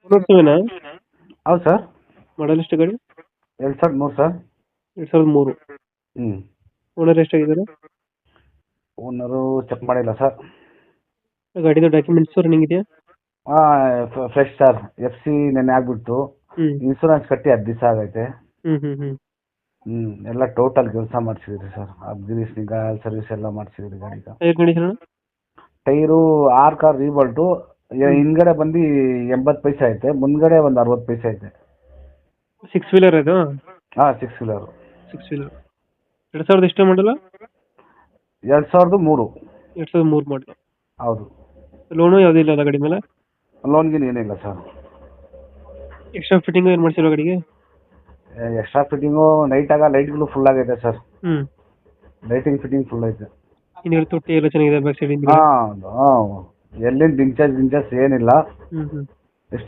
ನೋಡ್ತೀವಿನಾ ಹೌದು ಸರ್. ಮಾಡಲ್ ಎಷ್ಟು ಗಾಡಿ? 2003 ಸರ್. 2003. ಹ್ಞೂ. ಓನರ್ ಎಷ್ಟಾಗಿದ್ದಾರೆ? ಓನರು ಚೆಕ್ ಮಾಡಿಲ್ಲ ಸರ್. ಗಾಡಿದು ಡಾಕ್ಯುಮೆಂಟ್ಸ್ ರನ್ನಿಂಗ್ ಇದೆಯಾ? ಹಾಂ, ಫ್ರೆಶ್ ಸರ್. ಎಫ್ ಸಿ ನೆನ್ನೆ ಆಗಿಬಿಡ್ತು. ಹ್ಞೂ ಇನ್ಸೂರೆನ್ಸ್ ಕಟ್ಟಿ 10 ದಿವಸ ಆಗೈತೆ. ಹ್ಞೂ ಹ್ಞೂ ಹ್ಞೂ ಎಲ್ಲ ಟೋಟಲ್ ಕೆಲಸ ಮಾಡಿಸಿದ್ರಿ ಸರ್. ಗ್ರೀಸ್ನಿಂಗ ಸರ್ವಿಸ್ ಎಲ್ಲ ಮಾಡಿಸಿದ್ರಿ ಗಾಡಿಗೆ. Tyre condition? ಟೈರು 6 ಕಾರ್ ರೀಬೋಲ್ಟು. ಹಿಂದ್ಗಡೆ ಬಂದು 80 ಪೈಸೆ ಐತೆ, ಮುಂದ್ಗಡೆ ಒಂದು 60 ಪೈಸೆ ಐತೆ. 6 ವೀಲರ್ ಅದು? ಹಾಂ, 6 ವೀಲರು. 6 ವೀಲರ್. 2000 ಎಷ್ಟು ಮಾಡಲ್ಲ? 2003. 2003 ಮಾಡಲು. ಹೌದು. ಲೋನು ಯಾವುದೂ ಇಲ್ಲ ಅಲ್ಲ ಗಾಡಿ ಮೇಲೆ? ಲೋನ್ಗಿನ್ ಏನಿಲ್ಲ ಸರ್. ಎಕ್ಸ್ಟ್ರಾ ಫಿಟ್ಟಿಂಗ್ ಏನು ಮಾಡಿಸಿಲ್ಲ ಗಾಡಿಗೆ? ಎಕ್ಸ್ಟ್ರಾ ಫಿಟ್ಟಿಂಗು ಲೈಟ್ಗಳು ಫುಲ್ ಆಗೈತೆ ಸರ್. ಹ್ಞೂ. ಲೈಟಿಂಗ್ ಫಿಟ್ಟಿಂಗ್ ಫುಲ್ ಐತೆ. ಹಿಂದ್ಗಡೆ ತೊಟ್ಟಿ ಎಲ್ಲ ಚೆನ್ನಾಗಿದೆ ಬ್ಯಾಕ್ ಸೈಡ್? ಹಾಂ, ಎಲ್ಲಿಂದ ಗಿಂಚಸ್ ಏನಿಲ್ಲ. ಹ್ಞೂ ಹ್ಞೂ ಎಷ್ಟು